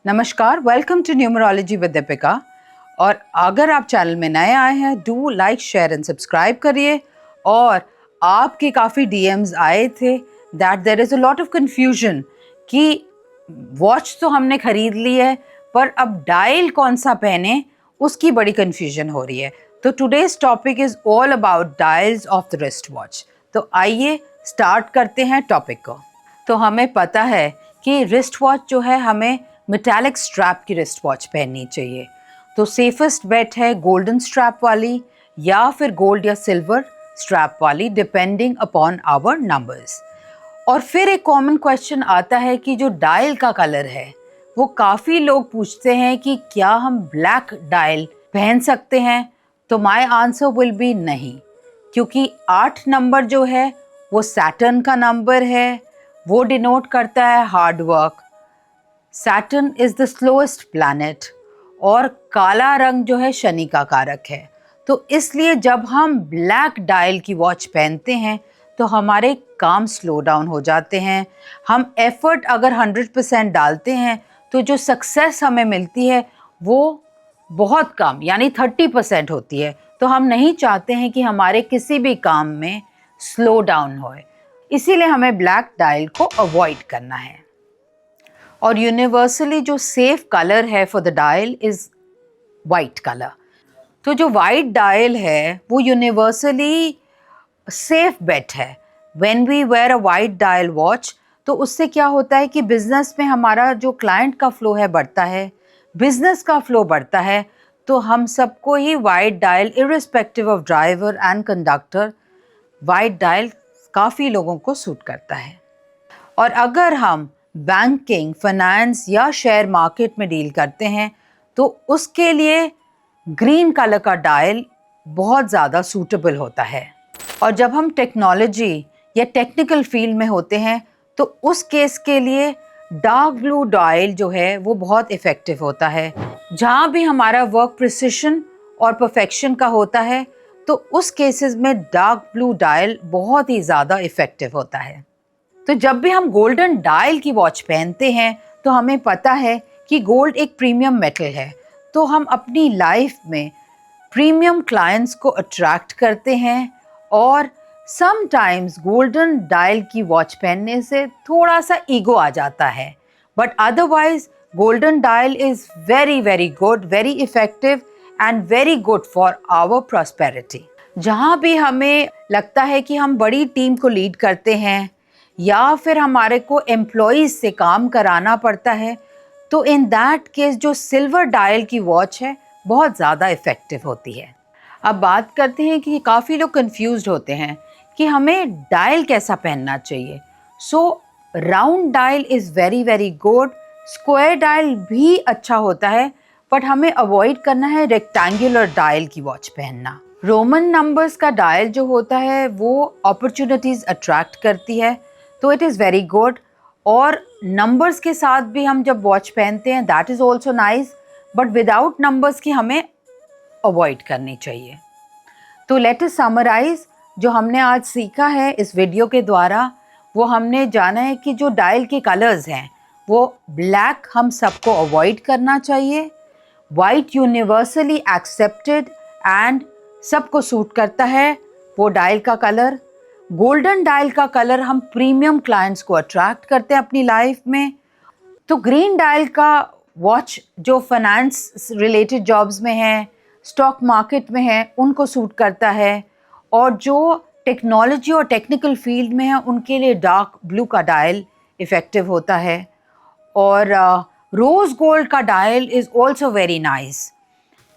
नमस्कार, welcome to numerology with Deepika. और अगर आप चैनल में नए आए हैं, do like share and subscribe करिए। और आपके काफ़ी डीएम्स आए थे that there is a lot of confusion कि वॉच तो हमने खरीद ली है पर अब डायल कौन सा पहने, उसकी बड़ी कन्फ्यूजन हो रही है। तो today's topic is all about dials of the wrist watch. तो आइए स्टार्ट करते हैं टॉपिक को। तो हमें पता है कि रिस्ट वॉच जो है हमें मेटालिक स्ट्रैप की रिस्ट वॉच पहननी चाहिए। तो सेफेस्ट बेट है गोल्डन स्ट्रैप वाली या फिर गोल्ड या सिल्वर स्ट्रैप वाली, डिपेंडिंग अपॉन आवर नंबर्स। और फिर एक कॉमन क्वेश्चन आता है कि जो डायल का कलर है वो काफ़ी लोग पूछते हैं कि क्या हम ब्लैक डायल पहन सकते हैं। तो माय आंसर विल बी नहीं, क्योंकि 8 नंबर जो है वो सैटर्न का नंबर है, वो डिनोट करता है hard work. Saturn is the slowest planet और काला रंग जो है शनि का कारक है। तो इसलिए जब हम ब्लैक डायल की वॉच पहनते हैं तो हमारे काम स्लो डाउन हो जाते हैं। हम एफर्ट अगर 100% डालते हैं तो जो सक्सेस हमें मिलती है वो बहुत कम यानी 30% होती है। तो हम नहीं चाहते हैं कि हमारे किसी भी काम में स्लो डाउन होए, इसीलिए हमें ब्लैक डायल को अवॉइड करना है। और यूनिवर्सली जो सेफ कलर है for the dial is white colour. तो जो वाइट डायल है वो यूनिवर्सली सेफ बेट है। When we wear a white dial watch तो उससे क्या होता है कि बिजनेस में हमारा जो क्लाइंट का फ्लो है बढ़ता है, बिजनेस का फ्लो बढ़ता है। तो हम सबको ही white dial irrespective of driver and conductor, white dial काफ़ी लोगों को सूट करता है। और अगर हम बैंकिंग, फाइनेंस या शेयर मार्केट में डील करते हैं तो उसके लिए ग्रीन कलर का डायल बहुत ज़्यादा सूटेबल होता है। और जब हम टेक्नोलॉजी या टेक्निकल फील्ड में होते हैं तो उस केस के लिए डार्क ब्लू डायल जो है वो बहुत इफ़ेक्टिव होता है। जहाँ भी हमारा वर्क प्रिसिशन और परफेक्शन का होता है तो उस केसेस में डार्क ब्लू डायल बहुत ही ज़्यादा इफ़ेक्टिव होता है। तो जब भी हम गोल्डन डायल की वॉच पहनते हैं तो हमें पता है कि गोल्ड एक प्रीमियम मेटल है। तो हम अपनी लाइफ में प्रीमियम क्लाइंट्स को अट्रैक्ट करते हैं। और समटाइम्स गोल्डन डायल की वॉच पहनने से थोड़ा सा ईगो आ जाता है, but otherwise golden dial is very very good, very effective and very good for our prosperity. जहाँ भी हमें लगता है कि हम बड़ी टीम को लीड करते हैं या फिर हमारे को एम्प्लॉयज़ से काम कराना पड़ता है तो इन दैट केस जो सिल्वर डायल की वॉच है बहुत ज़्यादा इफ़ेक्टिव होती है। अब बात करते हैं कि काफ़ी लोग कंफ्यूज्ड होते हैं कि हमें डायल कैसा पहनना चाहिए। सो round dial is very very good, square dial भी अच्छा होता है, बट हमें अवॉइड करना है रेक्टेंगुलर डायल की वॉच पहनना। रोमन नंबर्स का डायल जो होता है वो अपॉर्चुनिटीज़ अट्रैक्ट करती है, तो इट इज़ वेरी गुड। और नंबर्स के साथ भी हम जब वॉच पहनते हैं that is also nice, but without numbers की हमें अवॉइड करनी चाहिए। तो लेट अस समराइज जो हमने आज सीखा है इस वीडियो के द्वारा। वो हमने जाना है कि जो डायल के कलर्स हैं वो ब्लैक हम सबको अवॉइड करना चाहिए, वाइट यूनिवर्सली एक्सेप्टेड एंड सबको सूट करता है वो डायल का कलर। गोल्डन डायल का कलर हम प्रीमियम क्लाइंट्स को अट्रैक्ट करते हैं अपनी लाइफ में। तो ग्रीन डायल का वॉच जो फाइनेंस रिलेटेड जॉब्स में है, स्टॉक मार्केट में है, उनको सूट करता है। और जो टेक्नोलॉजी और टेक्निकल फील्ड में है उनके लिए डार्क ब्लू का डायल इफ़ेक्टिव होता है। और रोज़ गोल्ड का dial is also very nice.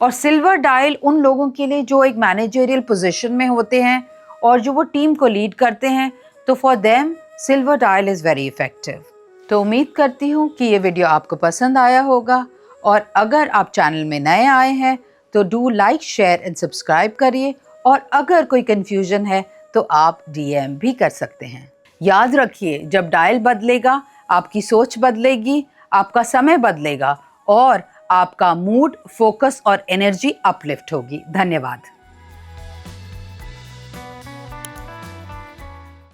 और सिल्वर डायल उन लोगों के लिए जो एक मैनेजरियल पोजीशन में होते हैं और जो वो टीम को लीड करते हैं, तो for them silver dial is very effective. तो उम्मीद करती हूँ कि ये वीडियो आपको पसंद आया होगा। और अगर आप चैनल में नए आए हैं तो do like share and subscribe करिए। और अगर कोई कन्फ्यूजन है तो आप डीएम भी कर सकते हैं। याद रखिए, जब डायल बदलेगा आपकी सोच बदलेगी, आपका समय बदलेगा और आपका मूड, फोकस और एनर्जी अपलिफ्ट होगी। धन्यवाद।